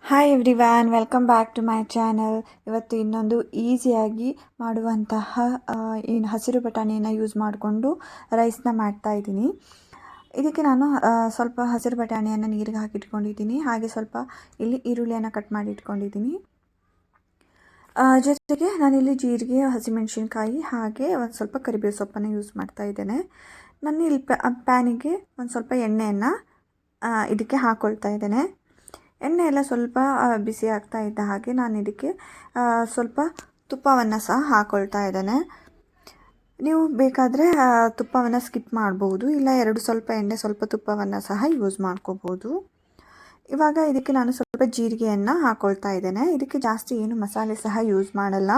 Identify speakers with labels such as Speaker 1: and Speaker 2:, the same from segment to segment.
Speaker 1: Hi everyone, welcome back to my channel. ಇವತ್ತು ಇನ್ನೊಂದು ಈಸಿಯಾಗಿ ಮಾಡುವಂತಹ ಏನು ಹಸಿರು ಬಟಾಣಿಯನ್ನು ಯೂಸ್ ಮಾಡಿಕೊಂಡು ರೈಸ್ನ ಮಾಡ್ತಾಯಿದ್ದೀನಿ. ಇದಕ್ಕೆ ನಾನು ಸ್ವಲ್ಪ ಹಸಿರು ಬಟಾಣಿಯನ್ನು ನೀರಿಗೆ ಹಾಕಿಟ್ಕೊಂಡಿದ್ದೀನಿ. ಹಾಗೆ ಸ್ವಲ್ಪ ಇಲ್ಲಿ ಈರುಳ್ಳಿಯನ್ನು ಕಟ್ ಮಾಡಿ ಇಟ್ಕೊಂಡಿದ್ದೀನಿ. ಜೊತೆಗೆ ನಾನಿಲ್ಲಿ ಜೀರಿಗೆ, ಹಸಿಮೆಣಸಿನ್ಕಾಯಿ ಹಾಗೆ ಒಂದು ಸ್ವಲ್ಪ ಕರಿಬೇವು ಸೊಪ್ಪನ್ನು ಯೂಸ್ ಮಾಡ್ತಾ ಇದ್ದೇನೆ. ನಾನು ಇಲ್ಲಿ ಪ್ಯಾನಿಗೆ ಒಂದು ಸ್ವಲ್ಪ ಎಣ್ಣೆಯನ್ನು ಇದಕ್ಕೆ ಹಾಕ್ಕೊಳ್ತಾ ಇದ್ದೇನೆ. ಎಣ್ಣೆ ಎಲ್ಲ ಸ್ವಲ್ಪ ಬಿಸಿ ಆಗ್ತಾ ಇದ್ದ ಹಾಗೆ ನಾನು ಇದಕ್ಕೆ ಸ್ವಲ್ಪ ತುಪ್ಪವನ್ನು ಸಹ ಹಾಕ್ಕೊಳ್ತಾ ಇದ್ದೇನೆ. ನೀವು ಬೇಕಾದರೆ ತುಪ್ಪವನ್ನು ಸ್ಕಿಪ್ ಮಾಡ್ಬೋದು, ಇಲ್ಲ ಸ್ವಲ್ಪ ಎಣ್ಣೆ ಸ್ವಲ್ಪ ತುಪ್ಪವನ್ನು ಸಹ ಯೂಸ್ ಮಾಡ್ಕೋಬೋದು. ಇವಾಗ ಇದಕ್ಕೆ ನಾನು ಸ್ವಲ್ಪ ಜೀರಿಗೆಯನ್ನು ಹಾಕ್ಕೊಳ್ತಾ ಇದ್ದೇನೆ. ಇದಕ್ಕೆ ಜಾಸ್ತಿ ಏನು ಮಸಾಲೆ ಸಹ ಯೂಸ್ ಮಾಡಲ್ಲ.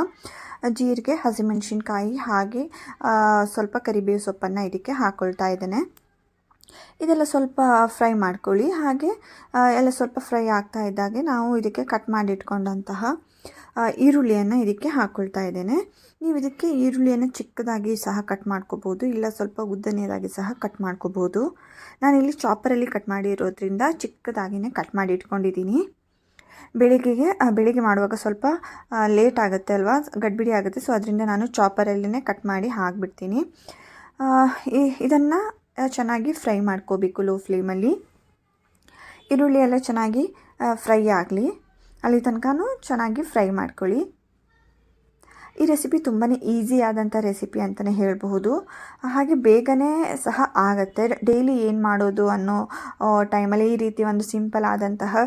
Speaker 1: ಜೀರಿಗೆ, ಹಸಿಮೆಣಸಿನ್ಕಾಯಿ ಹಾಗೆ ಸ್ವಲ್ಪ ಕರಿಬೇವು ಸೊಪ್ಪನ್ನು ಇದಕ್ಕೆ ಹಾಕ್ಕೊಳ್ತಾ ಇದ್ದೇನೆ. ಇದೆಲ್ಲ ಸ್ವಲ್ಪ ಫ್ರೈ ಮಾಡ್ಕೊಳ್ಳಿ. ಹಾಗೆ ಎಲ್ಲ ಸ್ವಲ್ಪ ಫ್ರೈ ಆಗ್ತಾ ಇದ್ದಾಗೆ ನಾವು ಇದಕ್ಕೆ ಕಟ್ ಮಾಡಿ ಇಟ್ಕೊಂಡಂತಹ ಈರುಳ್ಳಿಯನ್ನು ಇದಕ್ಕೆ ಹಾಕ್ಕೊಳ್ತಾ ಇದ್ದೇನೆ. ನೀವು ಇದಕ್ಕೆ ಈರುಳ್ಳಿಯನ್ನು ಚಿಕ್ಕದಾಗಿ ಸಹ ಕಟ್ ಮಾಡ್ಕೋಬೋದು, ಇಲ್ಲ ಸ್ವಲ್ಪ ಉದ್ದನೆಯದಾಗಿ ಸಹ ಕಟ್ ಮಾಡ್ಕೋಬೋದು. ನಾನಿಲ್ಲಿ ಚಾಪರಲ್ಲಿ ಕಟ್ ಮಾಡಿರೋದ್ರಿಂದ ಚಿಕ್ಕದಾಗಿಯೇ ಕಟ್ ಮಾಡಿ ಇಟ್ಕೊಂಡಿದ್ದೀನಿ. ಬೆಳಿಗ್ಗೆ ಮಾಡುವಾಗ ಸ್ವಲ್ಪ ಲೇಟ್ ಆಗುತ್ತೆ ಅಲ್ವಾ, ಗಡ್ಬಿಡಿ ಆಗುತ್ತೆ. ಸೊ ಅದರಿಂದ ನಾನು ಚಾಪರಲ್ಲೇ ಕಟ್ ಮಾಡಿ ಹಾಕಿಬಿಡ್ತೀನಿ. ಇದನ್ನು ಚೆನ್ನಾಗಿ ಫ್ರೈ ಮಾಡ್ಕೋಬೇಕು ಲೋ ಫ್ಲೇಮಲ್ಲಿ. ಈರುಳ್ಳಿ ಎಲ್ಲ ಚೆನ್ನಾಗಿ ಫ್ರೈ ಆಗಲಿ, ಅಲ್ಲಿ ತನಕನೂ ಚೆನ್ನಾಗಿ ಫ್ರೈ ಮಾಡ್ಕೊಳ್ಳಿ. ಈ ರೆಸಿಪಿ ತುಂಬಾ ಈಸಿ ಆದಂಥ ರೆಸಿಪಿ ಅಂತಲೇ ಹೇಳಬಹುದು. ಹಾಗೆ ಬೇಗನೆ ಸಹ ಆಗುತ್ತೆ. ಡೈಲಿ ಏನು ಮಾಡೋದು ಅನ್ನೋ ಟೈಮಲ್ಲಿ ಈ ರೀತಿ ಒಂದು ಸಿಂಪಲ್ ಆದಂತಹ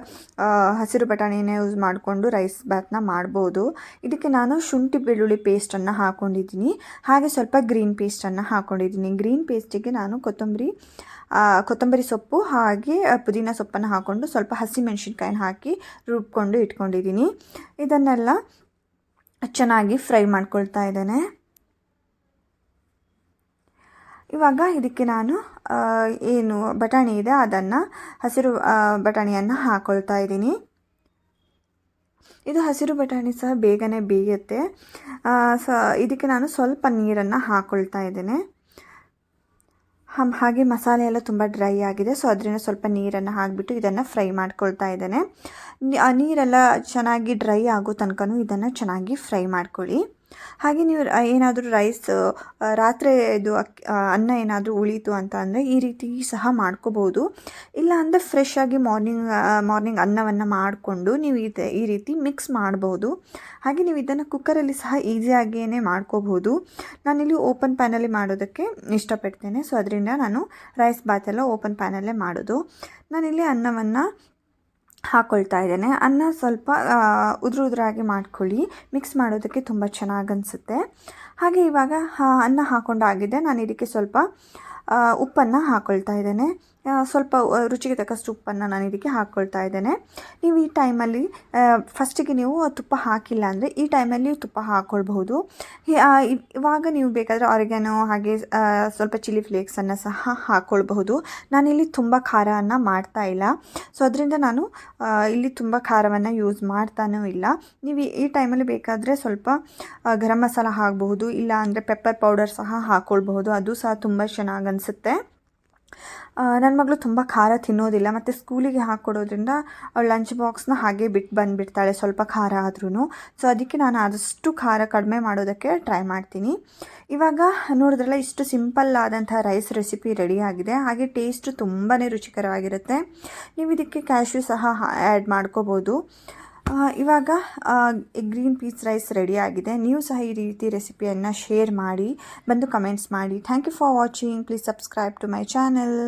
Speaker 1: ಹಸಿರು ಬಟಾಣಿನ ಯೂಸ್ ಮಾಡಿಕೊಂಡು ರೈಸ್ ಬಾತ್ನ ಮಾಡ್ಬೋದು. ಇದಕ್ಕೆ ನಾನು ಶುಂಠಿ ಬೆಳ್ಳುಳ್ಳಿ ಪೇಸ್ಟನ್ನು ಹಾಕ್ಕೊಂಡಿದ್ದೀನಿ. ಹಾಗೆ ಸ್ವಲ್ಪ ಗ್ರೀನ್ ಪೇಸ್ಟನ್ನು ಹಾಕ್ಕೊಂಡಿದ್ದೀನಿ. ಗ್ರೀನ್ ಪೇಸ್ಟಿಗೆ ನಾನು ಕೊತ್ತಂಬರಿ ಸೊಪ್ಪು ಹಾಗೆ ಪುದೀನ ಸೊಪ್ಪನ್ನು ಹಾಕ್ಕೊಂಡು ಸ್ವಲ್ಪ ಹಸಿಮೆಣಸಿನ್ಕಾಯಿನ ಹಾಕಿ ರುಬ್ಕೊಂಡು ಇಟ್ಕೊಂಡಿದ್ದೀನಿ. ಇದನ್ನೆಲ್ಲ ಚೆನ್ನಾಗಿ ಫ್ರೈ ಮಾಡ್ಕೊಳ್ತಾ ಇದ್ದೇನೆ. ಇವಾಗ ಇದಕ್ಕೆ ನಾನು ಏನು ಬಟಾಣಿ ಇದೆ ಅದನ್ನು ಹಸಿರು ಬಟಾಣಿಯನ್ನು ಹಾಕ್ಕೊಳ್ತಾ ಇದ್ದೀನಿ. ಇದು ಹಸಿರು ಬಟಾಣಿ ಸಹ ಬೇಗನೆ ಬೇಯುತ್ತೆ. ಇದಕ್ಕೆ ನಾನು ಸ್ವಲ್ಪ ನೀರನ್ನು ಹಾಕ್ಕೊಳ್ತಾ ಇದ್ದೇನೆ. ಹಾಗೆ ಮಸಾಲೆ ಎಲ್ಲ ತುಂಬ ಡ್ರೈ ಆಗಿದೆ. ಸೊ ಅದರಿಂದ ಸ್ವಲ್ಪ ನೀರನ್ನು ಹಾಕಿಬಿಟ್ಟು ಇದನ್ನು ಫ್ರೈ ಮಾಡ್ಕೊಳ್ತಾ ಇದ್ದೇನೆ. ನೀರೆಲ್ಲ ಚೆನ್ನಾಗಿ ಡ್ರೈ ಆಗೋ ತನಕನೂ ಇದನ್ನು ಚೆನ್ನಾಗಿ ಫ್ರೈ ಮಾಡ್ಕೊಳ್ಳಿ. ಹಾಗೆ ನೀವು ಏನಾದರೂ ರೈಸ್ ರಾತ್ರಿ ಇದು ಅನ್ನ ಏನಾದರೂ ಉಳೀತು ಅಂತ ಅಂದರೆ ಈ ರೀತಿ ಸಹ ಮಾಡ್ಕೋಬೋದು. ಇಲ್ಲ ಅಂದರೆ ಫ್ರೆಶ್ ಆಗಿ ಮಾರ್ನಿಂಗ್ ಅನ್ನವನ್ನು ಮಾಡಿಕೊಂಡು ನೀವು ಈ ರೀತಿ ಮಿಕ್ಸ್ ಮಾಡ್ಬೋದು. ಹಾಗೆ ನೀವು ಇದನ್ನು ಕುಕ್ಕರಲ್ಲಿ ಸಹ ಈಸಿಯಾಗಿಯೇ ಮಾಡ್ಕೋಬೋದು. ನಾನಿಲ್ಲಿ ಓಪನ್ ಪ್ಯಾನಲ್ಲಿ ಮಾಡೋದಕ್ಕೆ ಇಷ್ಟಪಡ್ತೇನೆ. ಸೊ ಅದರಿಂದ ನಾನು ರೈಸ್ ಬಾತೆಲ್ಲ ಓಪನ್ ಪ್ಯಾನಲ್ಲೇ ಮಾಡೋದು. ನಾನಿಲ್ಲಿ ಅನ್ನವನ್ನು ಹಾಕ್ಕೊಳ್ತಾ ಇದ್ದೇನೆ. ಅನ್ನ ಸ್ವಲ್ಪ ಉದುರಾಗಿ ಮಾಡ್ಕೊಳ್ಳಿ, ಮಿಕ್ಸ್ ಮಾಡೋದಕ್ಕೆ ತುಂಬ ಚೆನ್ನಾಗಿ ಅನಿಸುತ್ತೆ. ಹಾಗೆ ಇವಾಗ ಅನ್ನ ಹಾಕ್ಕೊಂಡಾಗಿದೆ. ನಾನು ಇದಕ್ಕೆ ಸ್ವಲ್ಪ ಉಪ್ಪನ್ನು ಹಾಕ್ಕೊಳ್ತಾ ಇದ್ದೇನೆ. ಸ್ವಲ್ಪ ರುಚಿಗೆ ತಕ್ಕಷ್ಟು ಉಪ್ಪನ್ನು ನಾನು ಇದಕ್ಕೆ ಹಾಕ್ಕೊಳ್ತಾ ಇದ್ದೇನೆ. ನೀವು ಈ ಟೈಮಲ್ಲಿ ಫಸ್ಟಿಗೆ ನೀವು ತುಪ್ಪ ಹಾಕಿಲ್ಲ ಅಂದರೆ ಈ ಟೈಮಲ್ಲಿ ತುಪ್ಪ ಹಾಕ್ಕೊಳ್ಬಹುದು. ಇವಾಗ ನೀವು ಬೇಕಾದರೆ ಆರಿಗ್ಯಾನೋ ಹಾಗೆ ಸ್ವಲ್ಪ ಚಿಲ್ಲಿ ಫ್ಲೇಕ್ಸನ್ನು ಸಹ ಹಾಕ್ಕೊಳ್ಬಹುದು. ನಾನಿಲ್ಲಿ ತುಂಬ ಖಾರವನ್ನು ಮಾಡ್ತಾ ಇಲ್ಲ. ಸೊ ಅದರಿಂದ ನಾನು ಇಲ್ಲಿ ತುಂಬ ಖಾರವನ್ನು ಯೂಸ್ ಮಾಡ್ತಾನೂ ಇಲ್ಲ. ನೀವು ಈ ಟೈಮಲ್ಲಿ ಬೇಕಾದರೆ ಸ್ವಲ್ಪ ಗರಂ ಮಸಾಲ ಹಾಕಬಹುದು, ಇಲ್ಲ ಅಂದರೆ ಪೆಪ್ಪರ್ ಪೌಡರ್ ಸಹ ಹಾಕ್ಕೊಳ್ಬಹುದು. ಅದು ಸಹ ತುಂಬ ಚೆನ್ನಾಗಿ ಅನಿಸುತ್ತೆ. ನನ್ನ ಮಗಳು ತುಂಬ ಖಾರ ತಿನ್ನೋದಿಲ್ಲ, ಮತ್ತು ಸ್ಕೂಲಿಗೆ ಹಾಕ್ಕೊಡೋದ್ರಿಂದ ಅವಳು ಲಂಚ್ ಬಾಕ್ಸ್ನ ಹಾಗೆ ಬಿಟ್ಟು ಬಂದುಬಿಡ್ತಾಳೆ ಸ್ವಲ್ಪ ಖಾರ ಆದ್ರೂ. ಸೊ ಅದಕ್ಕೆ ನಾನು ಆದಷ್ಟು ಖಾರ ಕಡಿಮೆ ಮಾಡೋದಕ್ಕೆ ಟ್ರೈ ಮಾಡ್ತೀನಿ. ಇವಾಗ ನೋಡಿದ್ರಲ್ಲ, ಇಷ್ಟು ಸಿಂಪಲ್ ಆದಂಥ ರೈಸ್ ರೆಸಿಪಿ ರೆಡಿಯಾಗಿದೆ. ಹಾಗೆ ಟೇಸ್ಟು ತುಂಬಾ ರುಚಿಕರವಾಗಿರುತ್ತೆ. ನೀವು ಇದಕ್ಕೆ ಕ್ಯಾಶ್ಯೂ ಸಹ ಆ್ಯಡ್ ಮಾಡ್ಕೋಬೋದು. ಇವಾಗ ಗ್ರೀನ್ ಪೀಸ್ ರೈಸ್ ರೆಡಿಯಾಗಿದೆ. ನೀವು ಸಹ ಈ ರೀತಿ ರೆಸಿಪಿಯನ್ನು ಶೇರ್ ಮಾಡಿ, ಬಂದು ಕಮೆಂಟ್ಸ್ ಮಾಡಿ. Thank you for watching. Please subscribe to my channel.